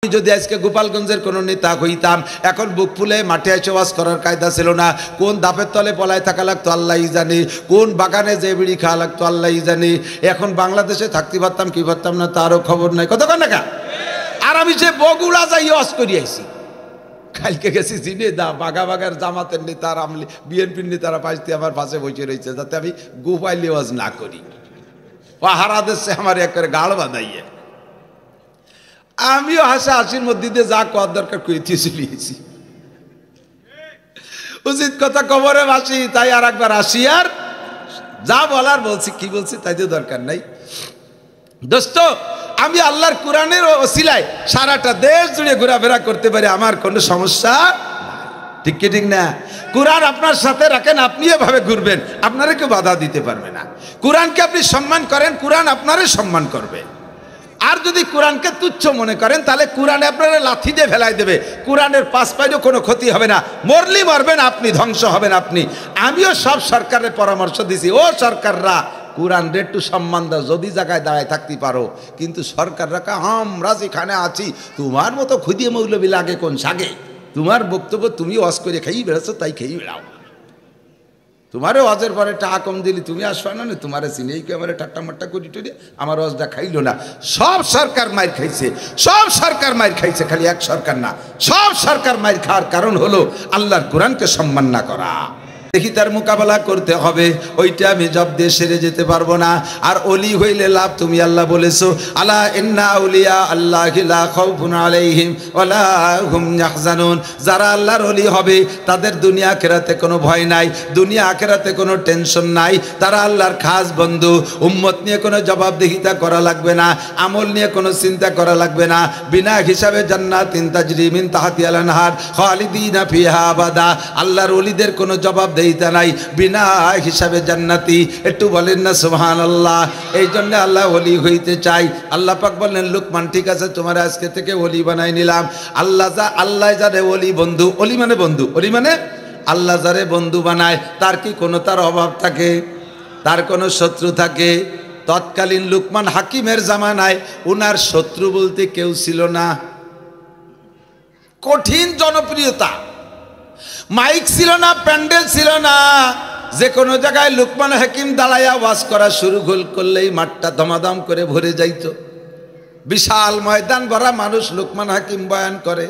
আমি যদি আজকে গোপালগঞ্জের কোনো নেতা হইতাম, এখন বুক ফুলে মাঠে এসে ওয়াজ করার কায়দা ছিল না। কোন দাপের তলে পলায় থাকা লাগতো আল্লাহই জানে, কোন বাগানে যে বিড়ি খাওয়া লাগতো আল্লাহই জানে। এখন বাংলাদেশে থাকতে পারতাম কি পারতাম না তারও খবর নাই। কত কন না। আর আমি যে বগুড়া যাই ওয়াজ করি আইছি, কালকে গেছি জিনেদা, বাগাবাগার জামাতের নেতার আমলি বিএনপির নেতারা পাশে আমার পাশে বসে রয়েছে, যাতে আমি গোপাইলে ওয়াজ না করি। পাহারা দেশে আমার একেবারে গাড় বাঁধাইয়ে আমিও হাসা হাসির মধ্যে দিয়ে যা কর দরকার কইতে চলিয়েছি। উচিত কথা কবরে বাসি, তাই আর একবার আসি, আর যা বলার বলছি, কি বলছি তাই তো দরকার নাই। দোস্ত, আমি আল্লাহর কোরআনের ওসিলায় সারাটা দেশ জুড়ে ঘোরাফেরা করতে পারি, আমার কোনো সমস্যা ঠিক কি ঠিক না? কোরআন আপনার সাথে রাখেন, আপনি এভাবে ঘুরবেন, আপনারা কেউ বাধা দিতে পারবে না। কোরআনকে আপনি সম্মান করেন, কোরআন আপনারই সম্মান করবে। আর যদি কোরআনকে তুচ্ছ মনে করেন, তাহলে কোরআনে আপনারা লাথি দিয়ে ফেলাই দেবে। কোরআনের পাশ পাইলেও কোনো ক্ষতি হবে না, মরলি মরবেন আপনি, ধ্বংস হবেন আপনি। আমিও সব সরকারের পরামর্শ দিছি, ও সরকাররা কোরআনের একটু সম্মান দাও, যদি জায়গায় দাঁড়ায় থাকতে পারো। কিন্তু সরকাররা আমরা যেখানে আছি, তোমার মতো খুদিয়ে মৌলবি লাগে কোন সাগে? তোমার বক্তব্য তুমি ওয়াজ করে খেয়েই বেড়াচ্ছ, তাই খেয়েই বেড়াও। তোমারও ওয়াজের পরে টাকা কম দিলি, তুমি আসবা না, তোমারে চিনেই কি আমার ঠাট্টা মাট্টা করি টরি, আমার ওয়াজটা খাইলো না। সব সরকার মাইর খাইছে, সব সরকার মাইর খাইছে, খালি এক সরকার না, সব সরকার মাইর খাওয়ার কারণ হলো আল্লাহর কোরআনকে সম্মান না করা। দেখি তার মোকাবেলা করতে হবে, ওইটা আমি জব দিয়ে সেরে যেতে পারবো না। আর ওলি হইলে লাভ, তুমি আল্লাহ বলেছো, আলা ইন্না আউলিয়া আল্লাহি লা খাউফুন আলাইহিম ওয়ালা হুম ইয়াহজানুন। যারা আল্লাহর ওলি হবে তাদের দুনিয়া আখিরাতে কোনো ভয় নাই, দুনিয়া আখিরাতে কোনো টেনশন নাই। তারা আল্লাহর খাস বন্ধু। উম্মত নিয়ে কোনো জবাবদিহিতা করা লাগবে না, আমল নিয়ে কোনো চিন্তা করা লাগবে না। বিনা হিসাবে জান্নাতিন তাজরি মিন তাহতিহাল আনহার খালিদিনা ফিহা আবাদা। আল্লাহর ওলিদের কোনো জবাব দেইতা নাই, বিনা হিসাবে জান্নাতি। একটু বলেন না সুবহানাল্লাহ। এই জন্য আল্লাহ ওলি হইতে চাই। আল্লাহ পাক বললেন, লুকমান ঠিক আছে, তোমার আজকে থেকে ওলি বানাই নিলাম। আল্লাহ যারে ওলি বন্ধু, ওলি মানে বন্ধু, ওলি মানে আল্লাহ যারে বন্ধু বানায়, তার কি কোনো তার অভাব থাকে? তার কোনো শত্রু থাকে? তৎকালীন লুকমান হাকিমের জামানায় উনার শত্রু বলতে কেউ ছিল না। কঠিন জনপ্রিয়তা, মাইক ছিল না, প্যান্ডেল ছিল না। যে কোনো জায়গায় লুকমান হাকিম দাঁড়াইয়া ওয়াজ করা শুরু করলেই মাঠটা ধমাধম করে ভরে যাইত। বিশাল ময়দান ভরা মানুষ, লুকমান হাকিম বয়ান করে,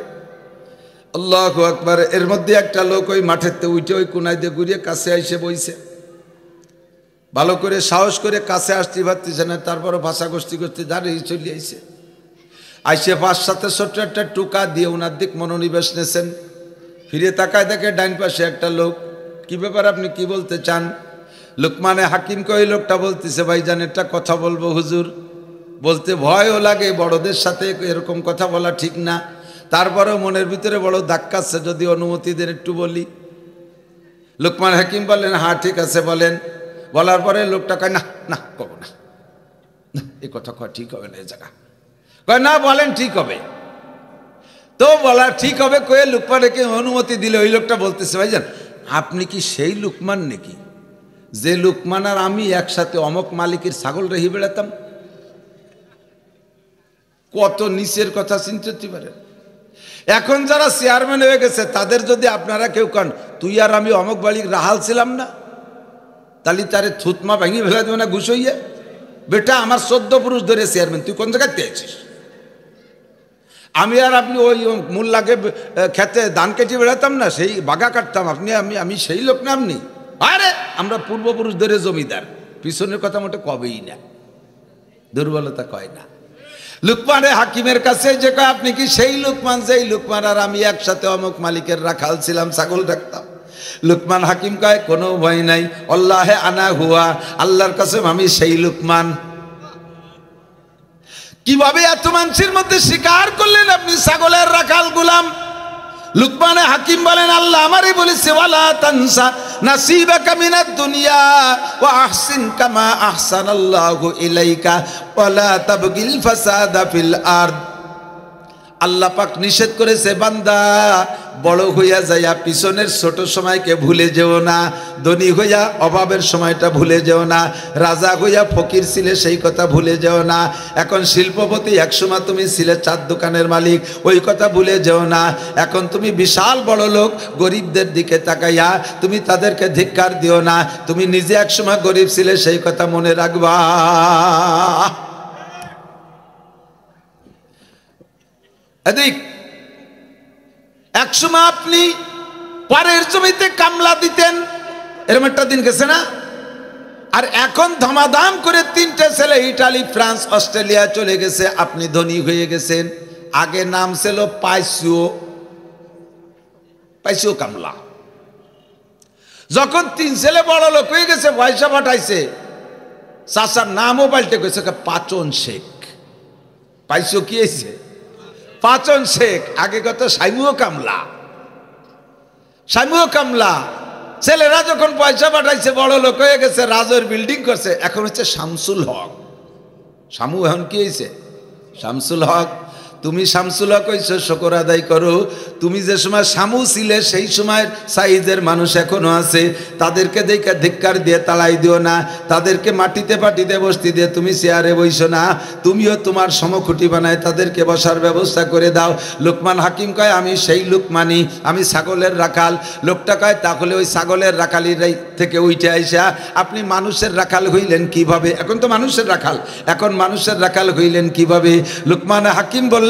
আল্লাহু আকবার। এর মধ্যে একটা লোক ওই মাঠেতে উঠে ওই কোনায় দিয়ে ঘুরিয়ে কাছে এসে বইছে। ভালো করে সাহস করে কাছে আসতে পারতেছে না, তারপরও ভাষা গোষ্ঠী গোষ্ঠী দাঁড়িয়ে চলে আইছে। আইসে পাঁচ সাথে ছোট্ট একটা টুকা দিয়ে ওনার দিক মনোনিবেশ নেছেন। ফিরে তাকায় দেখে ডাইন পাশে একটা লোক। কি ব্যাপার, আপনি কি বলতে চান? লুকমানে হাকিমকে ওই লোকটা বলতেছে, ভাইজান একটা কথা বলবো হুজুর। বলতে ভয়ও লাগে, বড়দের সাথে এরকম কথা বলা ঠিক না, তারপরেও মনের ভিতরে বড় ধাক্কাচ্ছে, যদি অনুমতি দেন একটু বলি। লুকমান হাকিম বললেন, হ্যাঁ ঠিক আছে বলেন। বলার পরে লোকটা কয়, না না কব না, এই কথা কয় ঠিক হবে না, এই জায়গা কয় না, বলেন ঠিক হবে। তো বলা ঠিক হবে কয়ে লুকমানকে অনুমতি দিলে ওই লোকটা বলতেছে, ভাইজান আপনি কি সেই লুকমান নাকি যে লুকমান আর আমি একসাথে অমক মালিকের ছাগল রেহি বেড়াতাম? কত নিচের কথা চিনতে পারেন। এখন যারা চেয়ারম্যান হয়ে গেছে তাদের যদি আপনারা কেউ কন, তুই আর আমি অমক বাড়ির রাহাল ছিলাম না, তাহলে তারে থুতমা ভেঙে ফেলা দেবে না ঘুষ হইয়া? বেটা আমার 14 পুরুষ ধরে চেয়ারম্যান, তুই কোন জায়গায় পেয়েছিস? আমি আর আপনি ওই মোল্লাকে খেতে ধান কেটে বেড়াতাম না, সেই বাগা কাটতাম, আপনি আমি সেই লোক না আপনি? আরে আমরা পূর্বপুরুষ ধরে জমিদার, পিছনের কথা মোটে কবেই না, দুর্বলতা কয় না। লুকমানে হাকিমের কাছে যে কয়, আপনি কি সেই লুকমান যেই লুকমান আর আমি একসাথে অমুক মালিকের রাখাল ছিলাম, ছাগল রাখতাম? লুকমান হাকিম কয়, কোনো ভয় নাই, আল্লাহে আনা হুয়া, আল্লাহর কাসম আমি সেই লুকমান। কিভাবে এত মানুষের মধ্যে স্বীকার করলেন আপনি ছাগলের রাখাল গোলাম? লুকমানে হাকিম বলেন, আল্লাহ আমারই বলেছে, ওয়ালা তানসা নাসিবাকা মিনাদ দুনিয়া ওয়া আহসিন কামা আহসানাল্লাহু ইলাইকা ওয়ালা তাবগিল ফাসাদা ফিল আরদ। আল্লাহ পাক নিষেধ করেছে, বান্দা বড় হইয়া যাইয়া পিছনের ছোট সময়কে ভুলে যেও না, ধনী হইয়া অভাবের সময়টা ভুলে যেও না, রাজা হইয়া ফকির ছিলে সেই কথা ভুলে যেও না, এখন শিল্পপতি একসময় তুমি ছিলে 4 দোকানের মালিক ওই কথা ভুলে যেও না, এখন তুমি বিশাল বড় লোক, গরিবদের দিকে তাকাইয়া তুমি তাদেরকে ধিক্কার দিও না, তুমি নিজে একসময় গরিব ছিলে সেই কথা মনে রাখবা। এদিক একসময় আপনি পরের জমিতে কামলা দিতেন, এরকম একটা দিন গেছে না? আর এখন ধমাধাম করে 3টে ছেলে ইটালি, ফ্রান্স, অস্ট্রেলিয়া চলে গেছে, আপনি ধনী হয়ে গেছেন। আগে নাম ছিল পাইসিও কামলা। যখন 3 ছেলে বড় লোক হয়ে গেছে, পয়সা পাঠাইছে, চাচার নামও পাল্টে গেছে পাচন শেখ। পাইসিও কি হয়েছে? পাচন শেখ। আগে কত সাইমুও কামলা, সাইমুও কামলা। ছেলেরা যখন পয়সা পাঠাইছে, বড় লোক হয়ে গেছে, রাজের বিল্ডিং করছে, এখন হচ্ছে শামসুল হক। শামু এখন কি হয়েছে? শামসুল হক। তুমি শামসুল হক হইছো, শুকর আদায় করো। তুমি যে সময় শামু ছিলে সেই সময়ের সাইজের মানুষ এখনো আছে, তাদেরকে দেখে ধিক্কার দিয়ে তাড়াই দিও না, তাদেরকে মাটিতে পাটিতে বসতি দিয়ে তুমি চেয়ারে বইছো না, তুমিও তোমার সমখুটি বানায় তাদেরকে বসার ব্যবস্থা করে দাও। লোকমান হাকিম কয় আমি সেই লোকমানি, আমি ছাগলের রাখাল। লোকটা কয় তাহলে ওই ছাগলের রাখালির থেকে উঠে আইসা আপনি মানুষের রাখাল হইলেন কিভাবে? এখন তো মানুষের রাখাল, এখন মানুষের রাখাল হইলেন কিভাবে? লোকমান হাকিম বললেন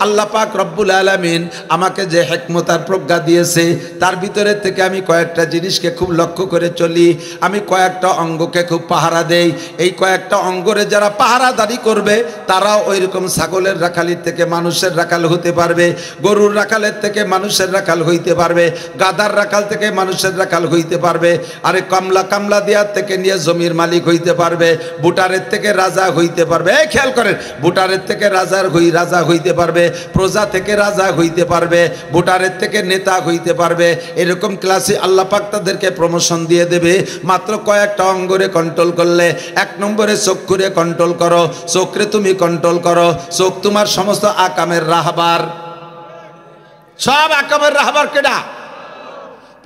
আল্লাহ পাক রব্বুল আলামিন আমাকে যে হিকমত আর প্রজ্ঞা দিয়েছে তার ভিতরে থেকে আমি কয়েকটা জিনিসকে খুব লক্ষ্য করে চলি, আমি কয়েকটা অঙ্গকে খুব পাহারা দেই। এই কয়েকটা অঙ্গরে যারা পাহারাদারি করবে তারাও ওই রকম ছাগলের রাখালির থেকে মানুষের রাখাল হতে পারবে, গরুর রাখালের থেকে মানুষের রাখাল হইতে পারবে, গাধার রাখাল থেকে মানুষের রাখাল হইতে পারবে, আরে কামলা দেওয়ার থেকে নিয়ে জমির মালিক হইতে পারবে, ভোটারের থেকে রাজা হইতে পারবে। এই খেয়াল করেন, ভোটারের থেকে রাজা হইতে পারবে, প্রজা থেকে রাজা হইতে পারবে, ভোটারের থেকে নেতা হইতে পারবে। এরকম ক্লাসে আল্লাহ পাক তাদেরকে প্রমোশন দিয়ে দেবে মাত্র কয়েকটা অঙ্গরে কন্ট্রোল করলে। 1 নম্বরে চক্ষুরে কন্ট্রোল করো, চোখরে তুমি কন্ট্রোল করো। চোখ তোমার সমস্ত আকামের রাহবার, সব আকামের রাহবার কেডা?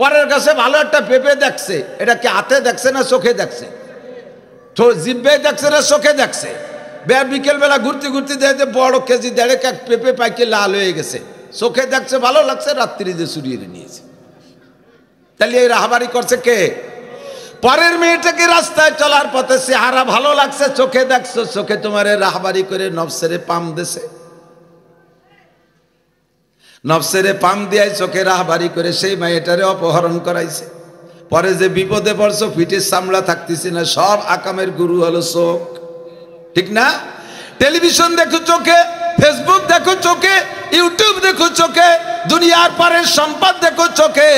পরের কাছে ভালো একটা পেঁপে দেখছে, এটা কি হাতে দেখছে না চোখে দেখছে? তো জিব্বে দেখছে না চোখে দেখছে? বিকেল বেলা ঘুরতে ঘুরতে দেখে বড় কেজি 1.5 কেজি পেঁপে পাইকে লাল হয়ে গেছে, চোখে দেখছে ভালো লাগছে, রাত্রি যে চুরিয়ে নিয়েছে। তাহলে এই রাহাবারি করছে কে? পরের মেয়েটাকে রাস্তায় চলার পথে চেহারা ভালো লাগছে, চোখে দেখছো, চোখে তোমার রাহাবারি করে নফসেরে পাম দেছে, নফসেরে পাম দিয়াই চোখে রাহাবারি করে সেই মেয়েটারে অপহরণ করাইছে। পরে যে বিপদে পড়ছো, পিঠের চামড়া থাকতেছে না, সব আকামের গুরু হলো চোখ, ঠিক না? টেলিভিশন দেখো চোখে, ফেসবুক দেখো চোখে, ইউটিউব দেখো চোখে, দুনিয়ার পরের সম্পদ দেখো চোখে,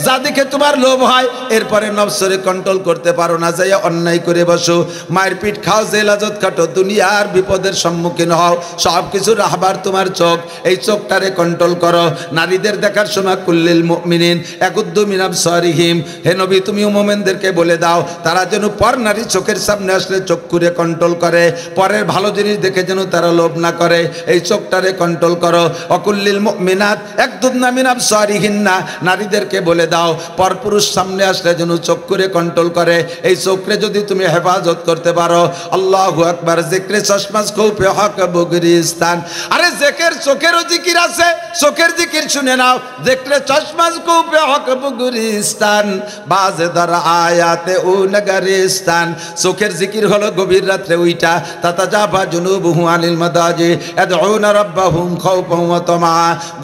যা দেখে তোমার লোভ হয়। এরপরে নফসরে কন্ট্রোল করতে পারো না, যাইয়া অন্যায় করে বসো, মায়ের পিঠ খাও, জেলাজত খাটো, দুনিয়ার বিপদের সম্মুখীন হও। সব কিছু রাহবার তোমার চোখ, এই চোখটারে কন্ট্রোল করো। নারীদের দেখার সময় কুল্লিল মুমিনিন ইয়াকুদ্দু মিন আবসারিহিম, হে নবী তুমিও মুমিনদেরকে বলে দাও তারা যেন পর নারী চোখের সামনে আসলে চক্ষুরে কন্ট্রোল করে, পরের ভালো জিনিস দেখে যেন তারা লোভ না করে, এই চোখটারে কন্ট্রোল করো। অকুল্লিল মুমিনাত ইয়াকুদ্দুনা মিন আবসারিহিন্না, নারীদেরকে বলে দাও পরপুরুষ সামনে আসলে যেন চক্ষুরে কন্ট্রোল করে, এই চোখরে যদি তুমি হেফাজত করতে পারো। আল্লাহু আকবার। জিক্রে চশমাস খুফে হক বুগরিস্তান, আরে জেকের চোখেরও জিকির আছে, চোখের জিকির শুনে নাও। জিক্রে চশমাস খুফে হক বুগরিস্তান, বাজে দর আয়াতে ও নগরিস্তান। চোখের জিকির হলো গভীর রাত্রে উইটা, তাতাজাফা জুনুবুহু আনিল মাদাজি ইয়াদউনা রাব্বাহুম খাওফান ওয়া তামা।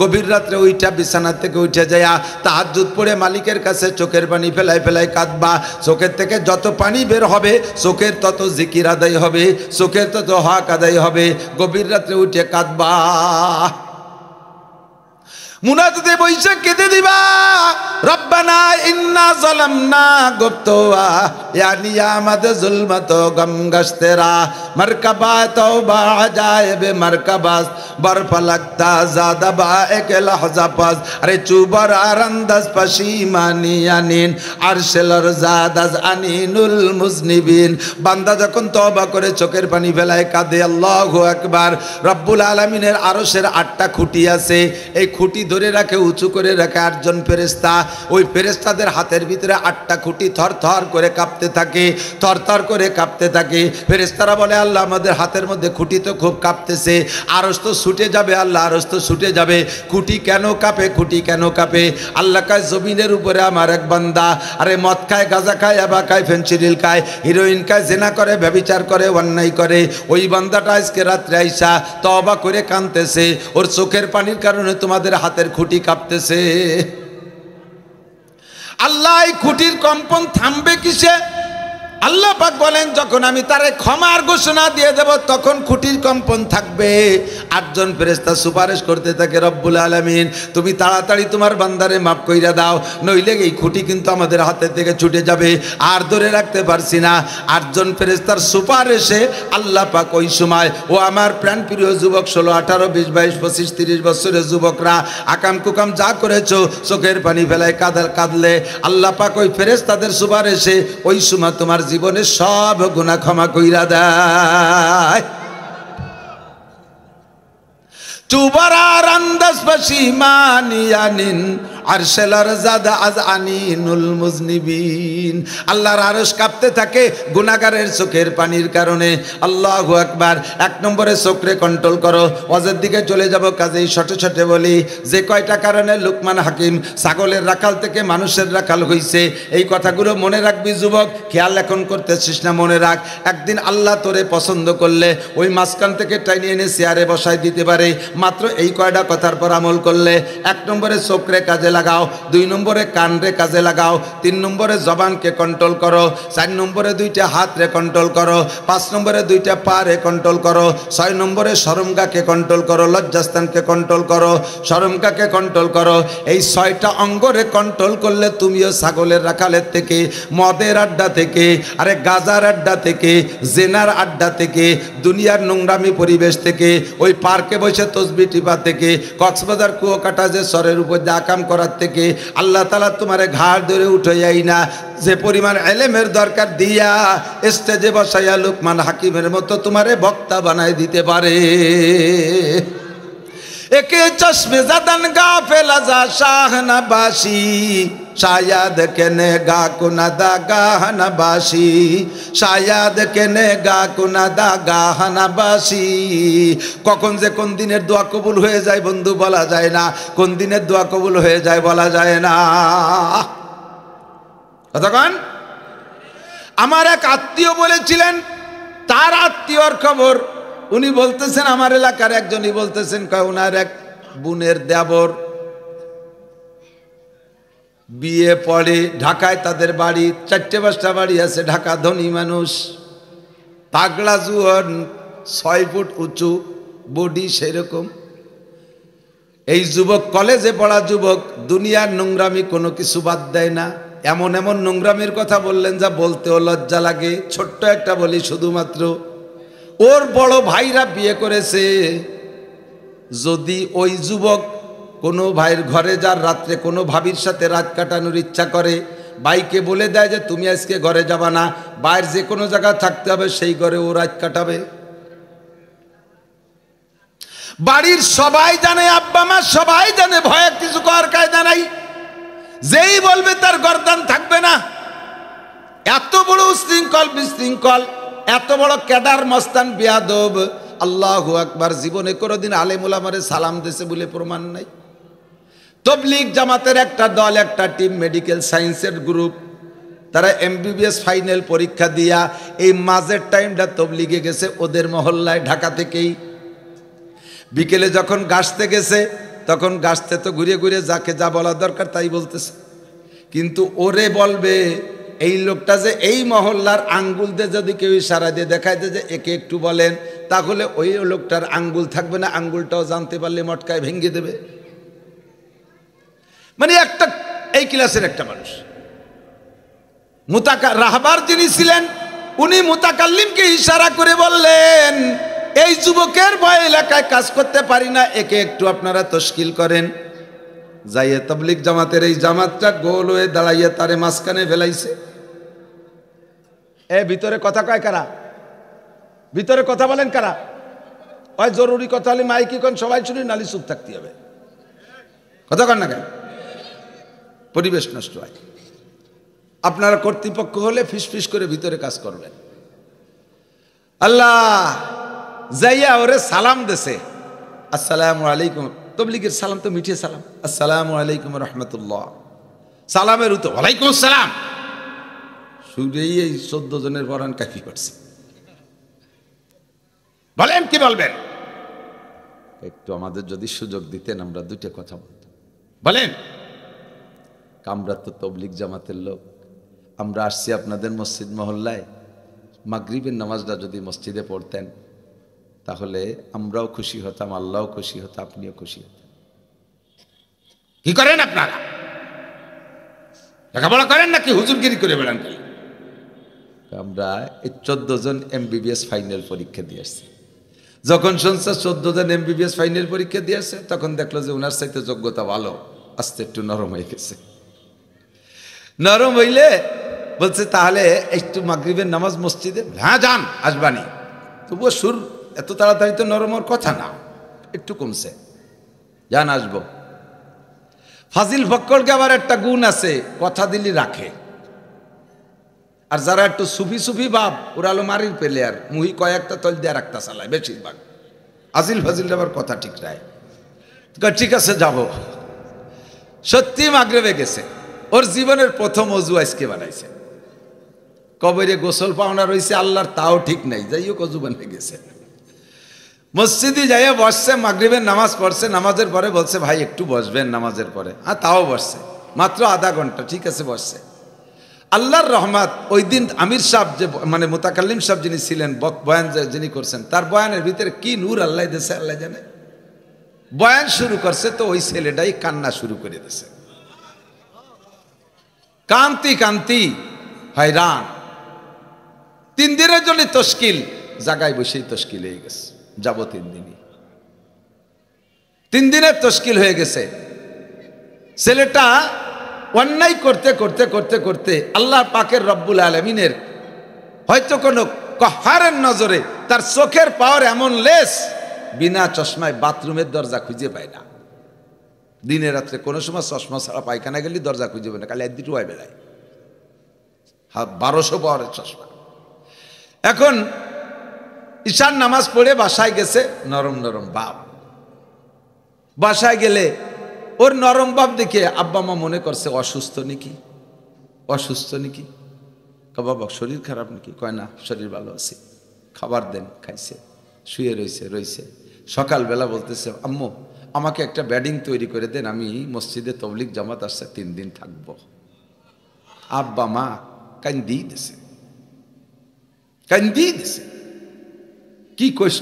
গভীর রাত্রে উইটা বিছানা থেকে উঠে যায় তাহাজ্জুদ পড়ে মালিকের কাছে চোখের পানি ফেলাই ফেলাই কাঁদবা। চোখের থেকে যত পানি বের হবে চোখের তত জিকির আদায় হবে, চোখের তত হক আদায় হবে। গভীর রাত্রে উঠে কাঁদবা, মুনাজাতে বইসা কেঁদে দিবা, রব্বানা ইন্না যালামনা গুফতওয়া ইয়া নিয়ামাত যুলমাত গম গশতেরা মারকাবা তওবা আজায়েবে মারকাবাস বরফলাক্তা জাদা বা এক লহজা পাস। আরে চুবার আরান্দাজ পশিমানি আনিন আরশেলর জাদাজ আনিনুল মুজনিবিন। বান্দা যখন তওবা করে চোখের পানি ফেলায় কাঁদে, আল্লাহু আকবার। রব্বুল আলামিনের আরশের 8টা খুঁটি আছে, এই খুঁটি ধরে রাখে, উঁচু করে রাখে 8 জন ফেরেশতা। ওই ফেরেশতাদের হাতের ভিতরে 8টা খুঁটি থরথর করে কাঁপতে থাকে, থরথর করে কাঁপতে থাকে। ফেরেশতারা বলে, আল্লাহ আমাদের হাতের মধ্যে খুঁটি তো খুব কাঁপতেছে, আরশ তো ছুটে যাবে, আল্লাহ আরশ তো ছুটে যাবে, খুঁটি কেন কাঁপে, খুঁটি কেন কাঁপে? আল্লাহ কয়, জমিনের উপরে আমার এক বান্দা আরে মদ খায়, গাঁজা খায়, ইয়াবা খায়, ফেনসিডিল খায়, হিরোইন খায়, জেনা করে, ব্যভিচার করে, অন্যায় করে। ওই বান্দাটা আজকে রাত্রে আইসা তওবা করে কাঁদতেছে, ওর চোখের পানির কারণে তোমাদের হাতের খুঁটি কাঁপতেছে। আল্লাহ এই খুঁটির কম্পন থামবে কিসে? আল্লাহ পাক বলেন, যখন আমি তারে ক্ষমার ঘোষণা দিয়ে দেব তখন খুঁটির কম্পন থাকবে। 8 জন ফেরেশতা সুপারিশ করতে থাকে, রব্বুল আলামিন তুমি তাড়াতাড়ি তোমার বান্দারে মাফ কইরা দাও, নইলে এই খুঁটি কিন্তু আমাদের হাতের থেকে ছুটে যাবে, আর ধরে রাখতে পারছি না। 8 জন ফেরেশতার সুপারিশে আল্লাহ পাক ওই সময়, ও আমার প্রাণপ্রিয় যুবক 16, 18, 20, 22, 25, 30 বছরের যুবকরা, আকাম কুকাম যা করেছো, চোখের পানি ফেলায় কাঁদলে আল্লাহ পাক ওই ফেরেশতাদের সুপারিশে ওই সময় তোমার জীবনের সব গুনাহ ক্ষমা কইরা দেয়। তুবারার আন্দাজ পশিমানিয়ানিন আরশেলার জাদা আজ আনিনুল মুজনিবিন। আল্লাহর আরশ কাঁপতে থাকে গুনাহগারের চোখের পানির কারণে। আল্লাহু আকবার। 1 নম্বরে চোখরে কন্ট্রোল করো। ওয়াজের দিকে চলে যাব, কাজেই ছোটে ছোটে বলি যে কয়টা কারণে লুকমান হাকিম ছাগলের রাখাল থেকে মানুষের রাখাল হইছে, এই কথাগুলো মনে রাখবি যুবক। খেয়াল এখন করতেছিস না, মনে রাখ। একদিন আল্লাহ তোরে পছন্দ করলে ওই মাঝখান থেকে টাইনি এনে চেয়ারে বসাই দিতে পারে, মাত্র এই কয়টা কথার পর আমল করলে। 1 নম্বরে চোখরে কাজে লাগাও, 2 নম্বরে কানরে কাজে লাগাও, 3 নম্বরে জবানকে কন্ট্রোল করো, 4 নম্বরে 2টা হাতরে কন্ট্রোল করো, 5 নম্বরে 2টা পারে কন্ট্রোল করো, 6 নম্বরে শরমগাকে কন্ট্রোল করো, লজ্জাস্থানকে কন্ট্রোল করো, শরমগাকে কন্ট্রোল করো। এই 6টা অঙ্গরে কন্ট্রোল করলে তুমিও ছাগলের রাখালের থেকে, মদের আড্ডা থেকে, আরে গাজার আড্ডা থেকে, জেনার আড্ডা থেকে, দুনিয়ার নোংরামি পরিবেশ থেকে, ওই পার্কে বসে তসবি টিপা থেকে, কক্সবাজার কুয়াকাটা যে সরের উপর যে আকাম করার থেকে আল্লাহ তাআলা তোমারে ঘাড় ধরে উঠাইয়াই না, যে পরিমাণ ইলমের দরকার দিয়া স্টেজে বসাইয়া লুকমান হাকিমের মতো তোমারে বক্তা বানাই দিতে পারে। একে চশমে জাদান গাফেল আজা শাহনাবাসী, শায়াদ কেনে গা কুনাদা গাহনাবাসী, শায়াদ কেনে গা কুনাদা গাহনাবাসী। কখন যে কোন দিনের দোয়া কবুল হয়ে যায় বন্ধু বলা যায় না, কোন দিনের দোয়া কবুল হয়ে যায় বলা যায় না। কতক্ষণ? আমার এক আত্মীয় বলেছিলেন, তার আত্মীয়র খবর উনি বলতেছেন, আমার এলাকার একজনই বলতেছেন, ওনার এক বোনের দেবর বিয়ে পড়ে ঢাকায়, তাদের বাড়ি 4-5টা বাড়ি আছে, ঢাকা ধনী মানুষ, পাগলা জুয়ান, 6 ফুট উঁচু বডি সেরকম। এই যুবক কলেজে পড়া যুবক, দুনিয়ার নোংরামি কোনো কিছু বাদ দেয় না। এমন এমন নোংরামির কথা বললেন যা বলতেও লজ্জা লাগে। ছোট্ট একটা বলি, শুধুমাত্র ওর বড় ভাইরা বিয়ে করেছে। যদি ওই যুবক কোনো ভাইয়ের ঘরে যার রাত্রে কোনো ভাবির সাথে রাত কাটানোর ইচ্ছা করে, ভাইকে বলে দেয় যে তুমি আজকে ঘরে যাবা না, বাইরে যে কোনো জায়গায় থাকতে হবে, সেই ঘরে ও রাত কাটাবে। বাড়ির সবাই জানে, আব্বা মা সবাই জানে, ভয়ে কিছু করার কায়দা নাই। যেই বলবে তার গর্দান থাকবে না। এত বড় উশৃঙ্খল বিশৃঙ্খল, এত বড় ক্যাডার মস্তান বেয়াদব। আল্লাহু আকবার। জীবনে কোনোদিন আলেম ওলামারে সালাম দিয়েছে বলে প্রমাণ নাই। তবলিগ জামাতের একটা দল, একটা টিম, মেডিকেল সায়েন্সের গ্রুপ, তারা MBBS ফাইনাল পরীক্ষা দিয়া এই মাঝের টাইমটা তবলিগে গেছে ওদের মহল্লায়, ঢাকা থেকেই। বিকেলে যখন গাছতে গেছে, তখন গাছতে তো ঘুরে ঘুরে যাকে যা বলা দরকার তাই বলতেছে, কিন্তু ওরে বলবে এই লোকটা যে এই মহল্লার, আঙ্গুল দিয়ে যদি কেউ ইশারা দিয়ে দেখায় যে একে একটু বলেন, তাহলে ওই লোকটার আঙ্গুল থাকবে না, আঙ্গুলটাও জানতে পারলে মটকায় ভেঙে দেবে। মানে একটা এই ক্লাসের একটা মানুষ, রাহবার যিনি ছিলেন, উনি মুতাকাল্লিমকে ইশারা করে বললেন, এই যুবকের ভয় এলাকায় কাজ করতে পারি না, একে একটু আপনারা তশকিল করেন। যাইয়ে তাবলিগ জামাতের এই জামাতটা গোল হয়ে দাঁড়াইয়া তারে মাঝখানে ফেলাইছে। ভিতরে কথা কয় কারা? ভিতরে কথা বলেন কারা? ওই জরুরি কথা হলে মাইকি কোন সবাই শুনি, নালি চুপ থাকতে হবে। কথা কন না কেন? পরিবেশ নষ্ট হয়। আপনারা কর্তৃপক্ষ হলে ফিস করে ভিতরে কাজ করবেন। আল্লাহ যাইয়া ওরে সালাম দেছে, আসসালামু আলাইকুম। তবলিগের সালাম তো মিঠিয়ে সালাম, আসসালামু আলাইকুম রহমতুল্লাহ। সালামের উত্তর ওয়ালাইকুম আসসালাম। শুনেই এই 14 জনের পরাণ কাফি করছে। বলেন কি বলবেন? একটু আমাদের যদি সুযোগ দিতেন আমরা দুইটা কথা বলতাম। বলেন। আমরা তো তবলিগ জামাতের লোক, আমরা আসছি আপনাদের মসজিদ মহল্লায়। মাগরিবের নামাজটা যদি মসজিদে পড়তেন তাহলে আমরাও খুশি হতাম, আল্লাহও খুশি হতো, আপনিও খুশি হতেন। কি করেন আপনারা? লেখাপড়া করেন নাকি হুজুরগিরি করে বেড়ান? আমরা এই 14 জন MBBS ফাইনাল পরীক্ষা দিয়ে আসছি। যখন শুনছে 14 জন MBBS ফাইনাল পরীক্ষা দিয়ে আসছে, তখন দেখলো যে ওনার চাইতে যোগ্যতা ভালো, আস্তে একটু নরম হয়ে গেছে। নরম হইলে বলছে তাহলে একটু মাগরিবের নামাজ মসজিদে, হ্যাঁ যান, আসবানি। তবুও সুর এত তাড়াতাড়ি তো নরম হওয়ার কথা না, একটু কমছে, যান আসবো। ফাজিল ফক্করকে আবার একটা গুণ আছে, কথা দিলি রাখে। আর যারা একটু সুফি ভাব, ওরা হলো মারির প্লেয়ার, মুহি কয়েকটা তল দিয়ে রাখতা চালায় বেশিরভাগ। আজিল ফাজিল আবার কথা ঠিক রায়, ঠিক আছে যাব। সত্যি মাগরিবে গেছে, ওর জীবনের প্রথম অজু আজকে বানাইছে। কবরে গোসল পাওনা রয়েছে আল্লাহর, তাও ঠিক নাই, যাই হোক অজু বানিয়ে গেছে। মসজিদে যাইয়া বসছে, মাগরিবের নামাজ পড়ছে, নামাজের পরে বলছে ভাই একটু বসবেন নামাজের পরে। হ্যাঁ, তাও বসছে, মাত্র আধা ঘন্টা, ঠিক আছে বসছে। আল্লাহর রহমত, ওই দিন আমির সাহেব যে মানে মুতাকাল্লিম সাহেব যিনি ছিলেন, বয়ান যিনি করছেন, তার বয়ানের ভিতরে কি নূর আল্লাহ দিয়েছে আল্লাহ জানে। বয়ান শুরু করছে তো ওই ছেলেটাই কান্না শুরু করে দিয়েছে, কান্তি কান্তি হয়রান। 3 দিনের জন্য তশকিল, জায়গায় বসেই তশকিল হয়ে গেছে, যাব 3 দিনই। 3 দিনের তশকিল হয়ে গেছে। ছেলেটা অন্যায় করতে করতে করতে করতে আল্লাহ পাকের রব্বুল আলামিনের হয়তো কোনো কহারের নজরে তার চোখের পাওয়ার এমন লেস, বিনা চশমায় বাথরুমের দরজা খুঁজে পায় না। দিনে রাত্রে কোনো সময় চশমা ছাড়া পায়খানা গেলে দরজা খুঁজে পায় না, খালি একদিন টুয়াই বেড়ায়। 1200 পাওয়ারের চশমা। এখন ঈশার নামাজ পড়ে বাসায় গেছে, নরম নরম ভাব। বাসায় গেলে ওর নরম ভাব দেখে আব্বা মা মনে করছে অসুস্থ নাকি, অসুস্থ নাকি। বাবা শরীর খারাপ নাকি? কয় না, শরীর ভালো আছে। খাবার দেন, খাইছে, শুয়ে রয়েছে। সকালবেলা বলতেছে আম্মু আমাকে একটা ব্যাডিং তৈরি করে দেন, আমি মসজিদে তবলিগ জামাত আসছে 3 দিন থাকবো। আব্বা মা কান্দি দিছে, কান্দি দিছে। কি কইস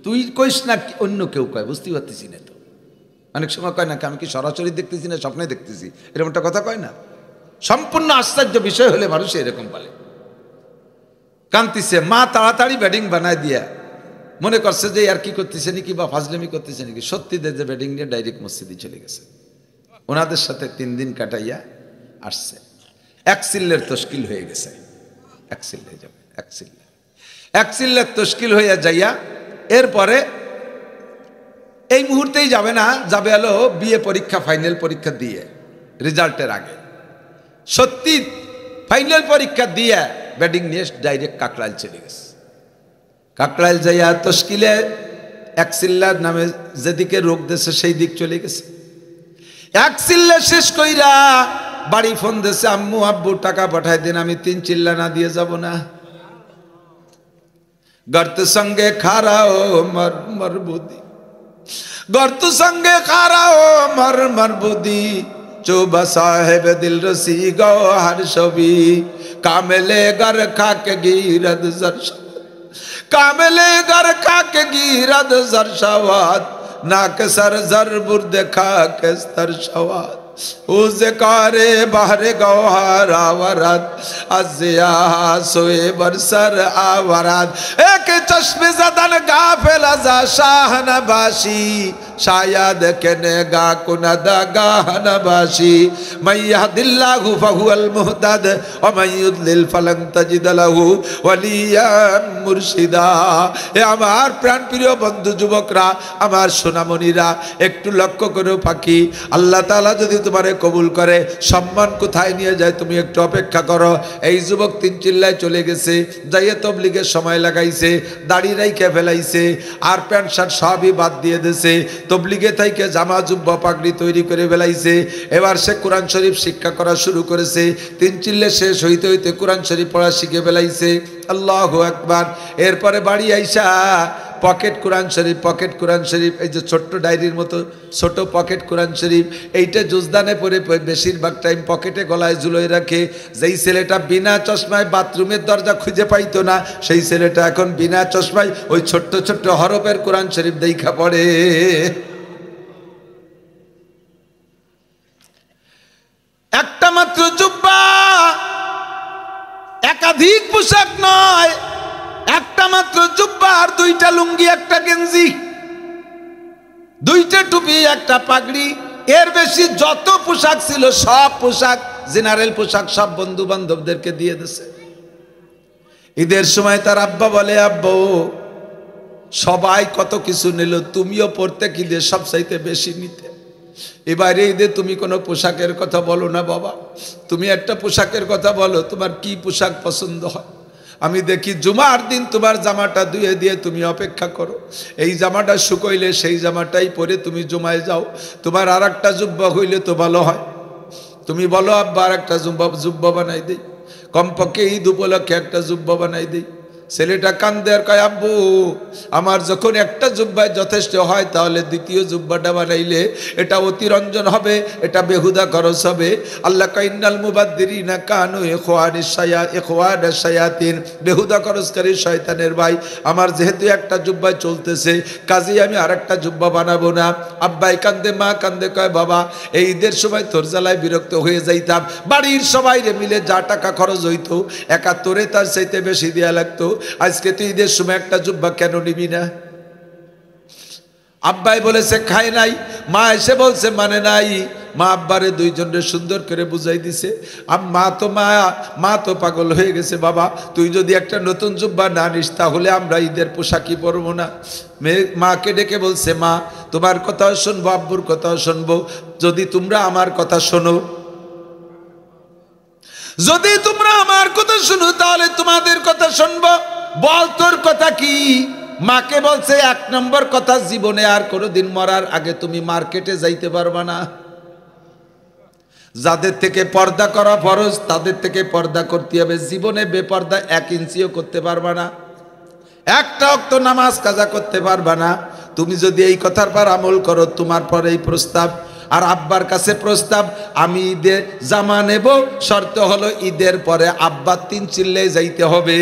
তুই কইস না অন্য কেউ কয়, বুঝতে পারতেছি না তো। অনেক সময় কয় না আমি কি সরাসরি দেখতেছি না স্বপ্নে দেখতেছি, এরকম একটা কথা কয় না। সম্পূর্ণ আশ্চর্য বিষয় হলে মানুষ এরকম বলে। কান্দিছে, মা তাড়াতাড়ি ব্যাডিং বানায় দিয়া মনে করছে যে আর কি করতেছে নাকি বা ফাজলামি করতেছে নাকি। সত্যি যে ব্যাডিং নিয়ে ডাইরেক্ট মসজিদে চলে গেছে, ওনাদের সাথে 3 দিন কাটাইয়া আসছে। 1 সিল্লের তশকিল হয়ে গেছে, 1 সিল হয়ে যাবে, 1 সিল্লের তশকিল হইয়া যাইয়া এরপরে এই মুহূর্তেই যাবে না, যাবে হলো বিএ পরীক্ষা, ফাইনাল পরীক্ষা দিয়ে রেজাল্টের আগে। সত্যি ফাইনাল পরীক্ষা দিয়ে ব্যাডিং নিয়ে ডাইরেক্ট কাকরাইল চলে গেছে। কাকরাইল যাইয়া তশকিলে 1 সিল্লার নামে যেদিকে রোগ দেশে সেই দিক চলে গেছে। 1 সিল্লা শেষ কইরা বাড়ি ফোন দেশে, আম্মু আব্বু টাকা পাঠাই দিন, আমি 3 চিল্লা না দিয়ে যাব না। গর্ত সঙ্গে খারাও মর মরবুদি, গর্ত সঙ্গে খারাও মর মরবুদি, চোবা সাহেব দিল রসি গৌহর ছবি, কামেলে গর খাকে গিরদ জরশা, কামেলে গর খাকে গিরদ জরশাওয়াত, নাক সর জরবুর দেখা के स्तर शवात, उसे कारे बाहरे गौहर आवरात, अजिया सोए बरसर आवरात, एक चश्मे जदन गाफिल जा शाह नबाशी, शायद कहनेगा कुनदागा हनबाशी मैं यहदिल्लाहु फहुवल मुहतद व मैं युद्लिल फलन तजिद लहु वलिया मुर्शिदा। ए आमार प्राण प्रिय बंधु जुबकरा आमार सोनामणिरा एकटू लक्ष्य करो पाखी आल्लाह ताआला यदि तुम्हारे कबूल करे सम्मान कोथाय निये जाए तुमी एकटू अपेक्षा करो। এই যুবক তিন চিল্লায় চলে গেছে, যাইয়ে তবলিগের সময় লাগাইছে, দাড়ি রাইখে ফেলাইছে, আর প্যান্ট শার্ট সবই বাদ দিয়ে দিয়েছে, তবলিগে থেকে জামা জুব্বা পাগড়ি তৈরি করে ফেলাইছে। এবার সে কোরআন শরীফ শিক্ষা করা শুরু করেছে। তিন চিল্লে শেষ হইতে হইতে কোরআন শরীফ পড়া শিখে ফেলাইছে। আল্লাহু আকবার। এরপরে বাড়ি আইসা পকেট কোরআন শরীফ এই যে ছোট্ট ডায়েরির মতো ছোট পকেট কোরআন শরীফ এইটা জুজদানে পরে বেশিরভাগ টাইম পকেটে গলায় ঝুলোয় রাখে। যেই ছেলেটা বিনা চশমায় বাথরুমের দরজা খুঁজে পাইতো না সেই ছেলেটা এখন বিনা চশমায় ওই ছোট্ট ছোট্ট হরফের কোরআন শরীফ দেখা পড়ে। একটা মাত্র জুব্বা, একাধিক পোশাক নয়, একটা মাত্র জুব্বা আর দুইটা লুঙ্গি একটা গেঞ্জি, দুইটা টুপি একটা পাগড়ি, এর বেশি যত পোশাক ছিল সব পোশাক জেনারেল পোশাক সব বন্ধু বান্ধবদেরকে দিয়ে দিয়েছে। ঈদের সময় তার আব্বা বলে, আব্বা সবাই কত কিছু নিল, তুমিও পড়তে কি দিয়ে সবচাইতে বেশি নিতে, এবারে ঈদে তুমি কোনো পোশাকের কথা বলো না বাবা, তুমি একটা পোশাকের কথা বলো, তোমার কি পোশাক পছন্দ হয়। আমি দেখি জুমার দিন তোমার জামাটা ধুয়ে দিয়ে তুমি অপেক্ষা করো, এই জামাটা শুকোইলে সেই জামাটাই পরে তুমি জুমায় যাও, তোমার আর একটা জুব্বা হইলে তো ভালো হয়। তুমি বলো আব্বা আর একটা জুব্বা বানাই দেই, কমপক্ষে ঈদ উপলক্ষে একটা জুব্বা বানাই দেই। ছেলেটা কান্দে আর কয়, আব্বু আমার যখন একটা জুব্বায় যথেষ্ট হয় তাহলে দ্বিতীয় জুব্বাটা বানাইলে এটা অতিরঞ্জন হবে, এটা বেহুদা খরচ হবে। আল্লাহ কয় ইন্নাল মুবাদ্দিরিনা কানু ইখওয়ানাশ শায়াতিন, বেহুদা খরচকারী শয়তানের ভাই। আমার যেহেতু একটা জুব্বায় চলতেছে কাজেই আমি আর একটা জুব্বা বানাবো না। আব্বাই কান্দে, মা কান্দে, কয় বাবা এই ঈদের সময় তোর জ্বালায় বিরক্ত হয়ে যাইতাম, বাড়ির সবাই মিলে যা টাকা খরচ হইতো একা তোরে তার চাইতে বেশি দেয়া লাগতো, আজকে তুই ঈদের সময় একটা জুব্বা কেন নিবি না? আব্বাই বলেছে খায় নাই, মা এসে বলছে মানে নাই। মা আব্বারে দুইজনে সুন্দর করে বুঝাই দিছে। মা তো পাগল হয়ে গেছে, বাবা তুই যদি একটা নতুন জুব্বা না নিস তাহলে আমরা ঈদের পোশাকই পরবো না। মাকে ডেকে বলছে, মা তোমার কথাও শুনবো, আব্বুর কথাও শুনবো, যদি তোমরা আমার কথা শোনো, যদি তোমরা আমার কথা শুনো তাহলে তোমাদের কথা শুনবো। বল তোর কথা কি? মাকে বলছে, এক নম্বর কথা, জীবনে আর কোনোদিন মরার আগে তুমি মার্কেটে যাইতে পারবা না। যাদের থেকে পর্দা করা ফরজ তাদের থেকে পর্দা করতে হবে, জীবনে বেপর্দা 1 ইঞ্চিও করতে পারবা না, একটা ওয়াক্ত নামাজ কাজা করতে পারবা না। তুমি যদি এই কথার পর আমল করো, তোমার পর এই প্রস্তাব। আর আব্বার কাছে প্রস্তাব, আমি ঈদের জামা নেব, শর্ত হলো ঈদের পরে আব্বা 3 চিল্লে যাইতে হবে,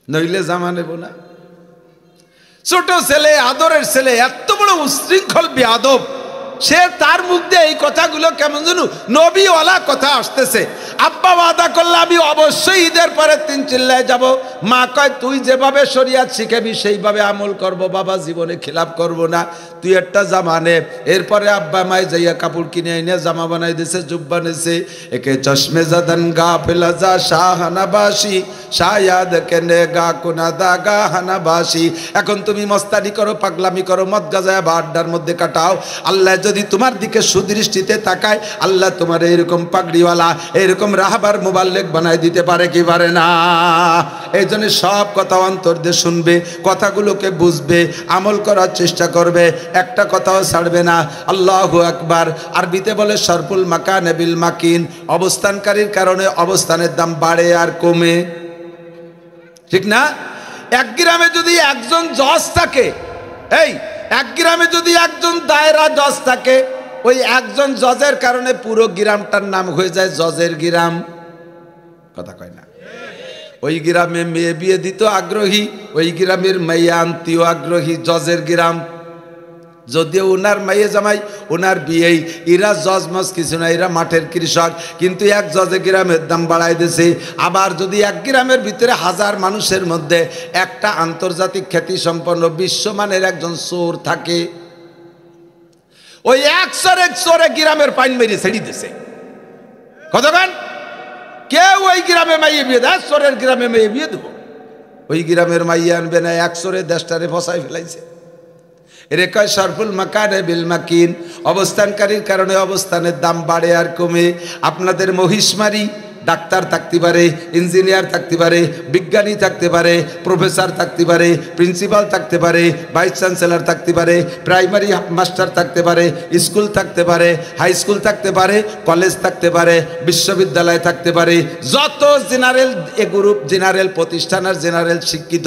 নইলে জামা নেব না। ছোট ছেলে, আদরের ছেলে, এত বড় উশৃঙ্খল বেয়াদব, সে তার মুখ দিয়ে এই কথাগুলো কেমন যেন নবীওয়ালা কথা আসতেছে। আব্বা ওয়াদা করলে আমি অবশ্যই ঈদের পরে 3 চিল্লায় যাব। মা কয় তুই যেভাবে শরিয়াত শিখাবি সেইভাবে আমল করব বাবা, জীবনে খিলাফ করব না, তুই একটা জামা নে। এরপরে আব্বা মায় যাইয়া কাপড় কিনে এনে জামা বানাই দিয়েছে, জুব্বা নিয়েছে। একে চশমে জাদান গা ফেলাজা শাহানাবাসী শায়াদ কেনে গা কোনাদা গা হানাবাসী। এখন তুমি মস্তানি করো, পাগলামি করো, মদ গাজায় বা আড্ডার মধ্যে কাটাও, আল্লাহ যদি তোমার দিকে সুদৃষ্টিতে তাকায়, আল্লাহ তোমার এরকম পাগড়িওয়ালা, এরকম রাহাবার মুবাল্লিগ বানাই দিতে পারে কি পারে না? এই জন্য সব কথা অন্তর দিয়ে শুনবে, কথাগুলোকে বুঝবে, আমল করার চেষ্টা করবে, একটা কথাও ছাড়বে না। আল্লাহু আকবার। আরবিতে বলে সরফুল মাকান বিল মাকিন, অবস্থানকারীর কারণে অবস্থানের দাম বাড়ে আর কমে, ঠিক না? এক গ্রামে যদি একজন জজ থাকে, এই এক গ্রামে যদি একজন দায়রা জজ থাকে, ওই একজন জজের কারণে পুরো গ্রামটার নাম হয়ে যায় জজের গ্রাম। কথা কয় না? ওই গ্রামে মেয়ে বিয়ে দিত আগ্রহী, ওই গ্রামের মেয়ে আনতেও আগ্রহী, জজের গ্রাম। যদিও উনার মাইয়ে জামাই উনার বিয়েই, এরা জজ মজ কিছু না, এরা মাঠের কৃষক, কিন্তু এক জজে গ্রামের দাম বাড়াই দিয়েছে। আবার যদি এক গ্রামের ভিতরে 1000 মানুষের মধ্যে একটা আন্তর্জাতিক খ্যাতিসম্পন্ন বিশ্বমানের একজন চোর থাকে, ওই এক চোরে গ্রামের পাইন মেরে ছেড়ে দিছে। কতক্ষণ কেউ ওই গ্রামে মাইয়ে বিয়ে দেয়, চোরের গ্রামে মেয়ে বিয়ে দেবো, ওই গ্রামের মাইয়ে আনবে না, এক চোরে দেশটারে ফসাই ফেলাইছে। এরে কয় সরফুল মাকানে বিল মাকিন, অবস্থানকারীর কারণে অবস্থানের দাম বাড়ে আর কমে। আপনাদের মহিষমারি ডাক্তার থাকতে পারে, ইঞ্জিনিয়ার থাকতে পারে, বিজ্ঞানী থাকতে পারে, প্রফেসর থাকতে পারে, প্রিন্সিপাল থাকতে পারে, ভাইস চ্যান্সেলর থাকতে পারে, প্রাইমারি মাস্টার থাকতে পারে, স্কুল থাকতে পারে, হাই স্কুল থাকতে পারে, কলেজ থাকতে পারে, বিশ্ববিদ্যালয় থাকতে পারে, যত জেনারেল গ্রুপ জেনারেল প্রতিষ্ঠান আর জেনারেল শিক্ষিত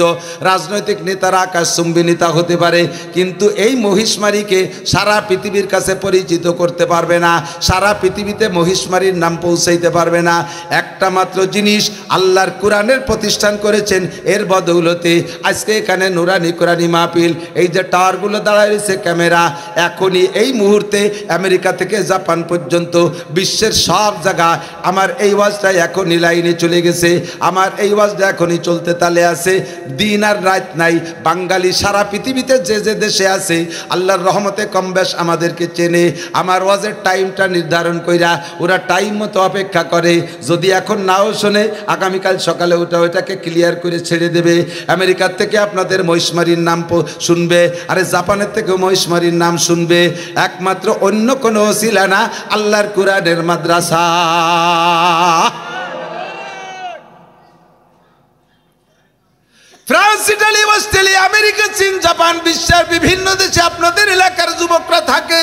রাজনৈতিক নেতারা আকাশচুম্বী নেতা হতে পারে, কিন্তু এই মহিষমারিকে সারা পৃথিবীর কাছে পরিচিত করতে পারবে না, সারা পৃথিবীতে মহিষমারির নাম পৌঁছাইতে পারবে না। একটা মাত্র জিনিস আল্লাহর কোরআনের প্রতিষ্ঠান করেছেন, এর বদৌলতে আজকে এখানে নুরানি কোরআনি মাহফিল, এই যে টাওয়ারগুলো দাঁড়ায় রয়েছে ক্যামেরা, এখনই এই মুহূর্তে আমেরিকা থেকে জাপান পর্যন্ত বিশ্বের সব জায়গা আমার এই ওয়াজটা এখনই লাইনে চলে গেছে, আমার এই ওয়াজটা এখনই চলতে তালে আছে, দিন আর রাত নাই। বাঙালি সারা পৃথিবীতে যে যে দেশে আছে আল্লাহর রহমতে কম বেশ আমাদেরকে চেনে, আমার ওয়াজের টাইমটা নির্ধারণ কইরা ওরা টাইম মতো অপেক্ষা করে। যদি এখন নাও শোনে, আগামীকাল সকালে ওটাকে ক্লিয়ার করে ছেড়ে দেবে। আমেরিকার থেকে আপনাদের মহিষমারির নাম শুনবে, আরে জাপানের থেকেও মহিষমারির নাম শুনবে, একমাত্র অন্য কোনো ওসিলা না, আল্লাহর কোরআনের মাদ্রাসা। ফ্রান্স, ইটালি, অস্ট্রেলিয়া, আমেরিকা, চীন, জাপান, বিশ্বের বিভিন্ন দেশে আপনাদের এলাকার যুবকরা থাকে।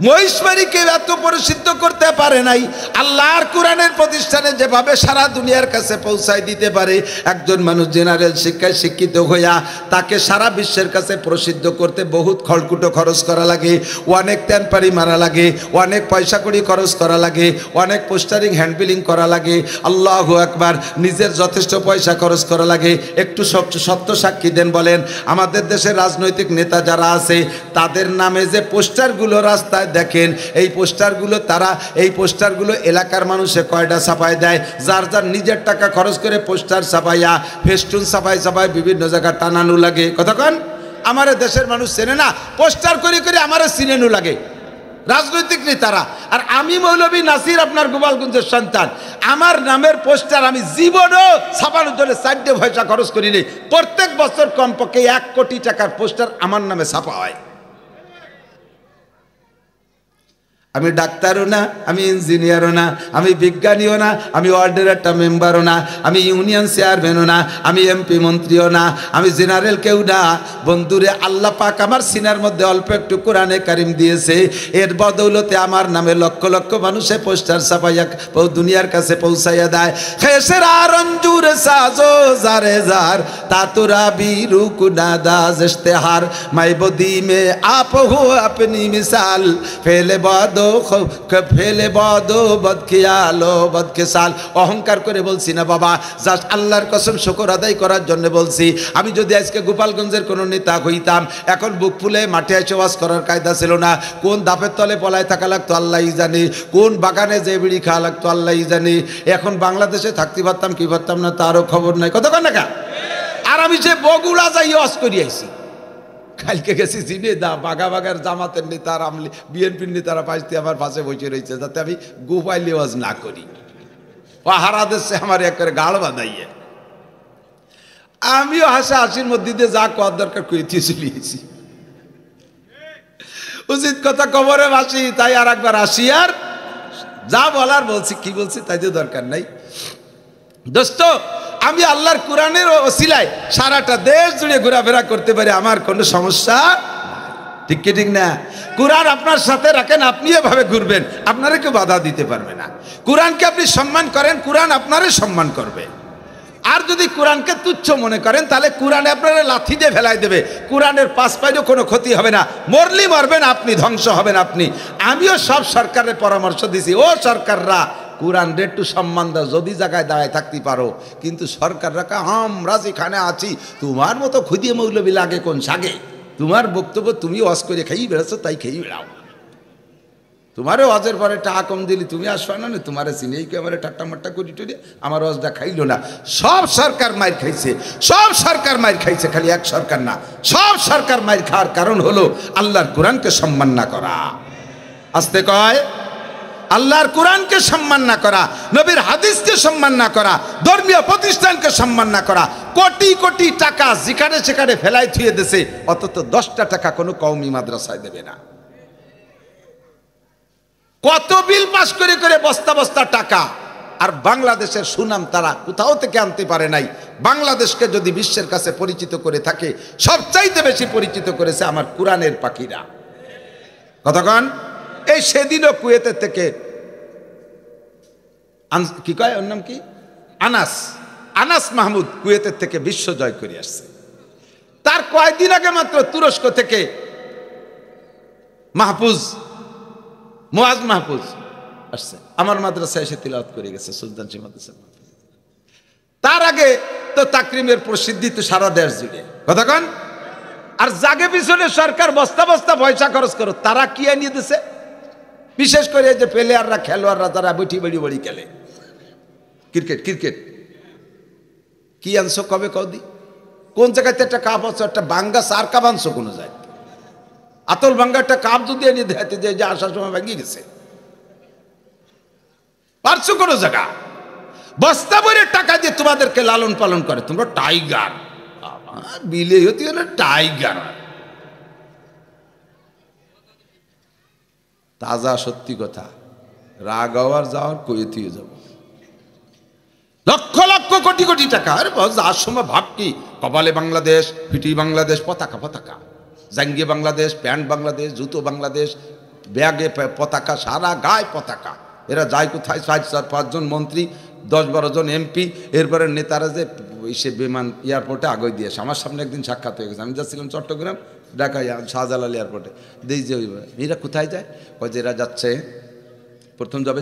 মহিষমারিকে এত প্রসিদ্ধ করতে পারে নাই, আল্লাহর কোরআনের প্রতিষ্ঠানে যেভাবে সারা দুনিয়ার কাছে পৌঁছায় দিতে পারে। একজন মানুষ জেনারেল শিক্ষায় শিক্ষিত হইয়া তাকে সারা বিশ্বের কাছে প্রসিদ্ধ করতে বহুত খড়কুটো খরচ করা লাগে, অনেক ট্যানপারি মারা লাগে, অনেক পয়সা কড়ি খরচ করা লাগে, অনেক পোস্টারিং হ্যান্ডবিলিং করা লাগে। আল্লাহু আকবার, নিজের যথেষ্ট পয়সা খরচ করা লাগে। একটু সত্য সাক্ষী দেন, বলেন আমাদের দেশের রাজনৈতিক নেতা যারা আছে তাদের নামে যে পোস্টারগুলো রাস্তায় দেখেন, এই পোস্টারগুলো এলাকার মানুষে কয়টা ছাপায় দেয়, যার যার নিজের টাকা খরচ করে পোস্টার ছাপাইয়া ফেস্টুন ছাপাই বিভিন্ন জায়গায় টানানো লাগে। কতক্ষণ আমার দেশের মানুষ চেনে না, পোস্টার করে করে আমার চিনেনো লাগে রাজনৈতিক নেতারা। আর আমি মৌলভী নাসির, আপনার গোপালগঞ্জের সন্তান, আমার নামের পোস্টার আমি জীবনও ছাপানোর জন্য 4 পয়সা খরচ করিনি। প্রত্যেক বছর কমপক্ষে 1 কোটি টাকার পোস্টার আমার নামে ছাপা হয়। আমি ডাক্তারও না, আমি ইঞ্জিনিয়ারও না, আমি বিজ্ঞানীও না, আমি ওয়ার্ডের একটা মেম্বারও না, আমি ইউনিয়ন চেয়ারম্যানও না, আমি এমপি মন্ত্রীও না, আমি জেনারেল কেউ না। বন্ধুরে, আল্লাহ পাক আমার সিনার মধ্যে অল্প একটু কোরআনে কারিম দিয়েছে, এর বদৌলতে আমার নামে লক্ষ লক্ষ মানুষে পোস্টার ছাপাইয়া দুনিয়ার কাছে পৌঁছাইয়া দেয়। খেসরা রঞ্জুর সাজো জারে জার তাতুরা বিরুক নাদাজ ইশতেহার মাই বদি মে আপ হো আপনি মিসাল ফেলে বাদ ফেলে বদো বদখিয়ালো বদখেসাল। অহংকার করে বলছি না বাবা, জাস্ট আল্লাহর কসম শুকর আদায় করার জন্য বলছি। আমি যদি আজকে গোপালগঞ্জের কোনো নেতা হইতাম, এখন বুক ফুলে মাঠে এসে ওয়াজ করার কায়দা ছিল না। কোন ধাপের তলে পলায় থাকা লাগতো আল্লাহই জানে, কোন বাগানে যে বিড়ি খাওয়া লাগতো আল্লাহই জানে। এখন বাংলাদেশে থাকতে পারতাম কি পারতাম না তারও খবর নাই। কতক্ষণ না, আর আমি যে বগুড়া যাই ওয়াজ করি আইছি। কালকে গেছি জিনে দা বাগাবাগার জামাতের নেতার আমলি বিএনপির নেতারা পাইতে আমার পাশে বসে রয়েছে, যাতে আমি গোপাইলি ওয়াজ না করি। পাহারা দেশে আমার এক করে গাড় বাঁধাইয়ে আমিও হাসির মধ্যে দিয়ে যা কর দরকার কইতে চলিয়েছি। উচিত কথা কবরে বাসি, তাই আর একবার আসি, আর যা বলার বলছি, কি বলছি তাই তো দরকার নাই। দোস্ত, আমি আল্লাহর কোরআনের ওসিলায় সারাটা দেশ জুড়ে ঘোরাফেরা করতে পারি, আমার কোনো সমস্যা ঠিক কি ঠিক না? কোরআন আপনার সাথে রাখেন, আপনি এভাবে ঘুরবেন, আপনারা কেউ বাধা দিতে পারবে না। কোরআনকে আপনি সম্মান করেন, কোরআন আপনারে সম্মান করবে। আর যদি কোরআনকে তুচ্ছ মনে করেন, তাহলে কোরআনে আপনারা লাথি দিয়ে ফেলাই দেবে। কোরআনের 5 পাইলেও কোনো ক্ষতি হবে না, মরলি মরবেন আপনি, ধ্বংস হবেন আপনি। আমিও সব সরকারের পরামর্শ দিছি, ও সরকাররা কোরআন একটু সম্মান দাও, যদি জায়গায় দাঁড়ায় থাকতে পারো। কিন্তু সরকাররা আমরা যেখানে আছি, তোমার মতো খুদিয়ে মৌলবি লাগে কোন সাগে। তোমার বক্তব্য তুমি ওয়াজ করে খাই বেড়াচ্ছ, তাই খেয়ে বেড়াও। তোমারও ওয়াজের পরে টাকা কম দিলি, তুমি আসবা না, তোমারে চিনেই কে আমার ঠাট্টা মাট্টা করি টুরি আমার ওয়াজটা খাইলো না। সব সরকার মাইর খাইছে, সব সরকার মাইর খাইছে, খালি এক সরকার না, সব সরকার মাইর খাওয়ার কারণ হলো আল্লাহর কোরআনকে সম্মান না করা। আস্তে কয়, আল্লাহর কোরআনকে সম্মান না করা, নবীর হাদিসকে সম্মান না করা, ধর্মীয় প্রতিষ্ঠানকে সম্মান না করা। কোটি কোটি টাকা যেখানে সেখানে ফেলাই থুয়ে দিছে, অন্তত 10টা টাকা কোনো কওমি মাদ্রাসায় দেবে না। কত বিল পাস করে করে বস্তা বস্তা টাকা, আর বাংলাদেশের সুনাম তারা কোথাও থেকে আনতে পারে নাই। বাংলাদেশকে যদি বিশ্বের কাছে পরিচিত করে থাকে, সবচাইতে বেশি পরিচিত করেছে আমার কোরআনের পাখিরা। কতক্ষণ এই সেদিনও কুয়েতের থেকে কি কয় ওর নাম কি, আনাস মাহমুদ কুয়েতের থেকে বিশ্ব জয় করে আসছে। তার কয়েকদিন আগে মাত্র তুরস্ক থেকে মুয়াজ মাহফুজ আসছে, আমার মাদ্রাসায় এসে তিলাওয়াত করে গেছে, সুলতানশী মাদ্রাসা। তার আগে তো তাকরিমের প্রসিদ্ধি তো সারা দেশ জুড়ে। কতক্ষণ আর জাগে পিছনে সরকার বস্তা বস্তা পয়সা খরচ করো, তারা কি আনিয়ে দিছে? বিশেষ করে যে প্লেয়াররা, খেলোয়াড়রা যারা বটি বড়ি বড়ি খেলে, ক্রিকেট কি আনছো কবে কদি, কোন জায়গাতে একটা কাপ আছে, একটা বাঙ্গা চার কাপ আনছো কোনো জায়গায়? আতল ভাঙ্গা একটা কাপ যদি এনে দেখাতে যে আসার সময় ভেঙে গেছে, পারছো কোনো জায়গা? বস্তা ভরে টাকা দিয়ে তোমাদেরকে লালন পালন করে, তোমরা টাইগার, বিলে হতে হলে টাইগার। তাজা সত্যি কথা, রাগ হওয়ার যাওয়ার কুয়েতীয় যাব, লক্ষ লক্ষ কোটি কোটি টাকা। আরে যাওয়ার সময় ভাব কি, কপালে বাংলাদেশ, ফিটি বাংলাদেশ, পতাকা, জাঙ্গিয়ে বাংলাদেশ, প্যান্ট বাংলাদেশ, জুতো বাংলাদেশ, ব্যাগে পতাকা, সারা গায়ে পতাকা। এরা যায় কোথায়? 4-5 জন মন্ত্রী, 10-12 জন এমপি, এরপরে নেতারা যে সে বিমান এয়ারপোর্টে আগে দিয়ে আসে। আমার সামনে একদিন সাক্ষাৎ হয়ে গেছে, আমি যাচ্ছিলাম চট্টগ্রাম, ঢাকা শাহজালাল এয়ারপোর্টে, দেখি যে এরা কোথায় যায়? যে এরা যাচ্ছে, প্রথম যাবে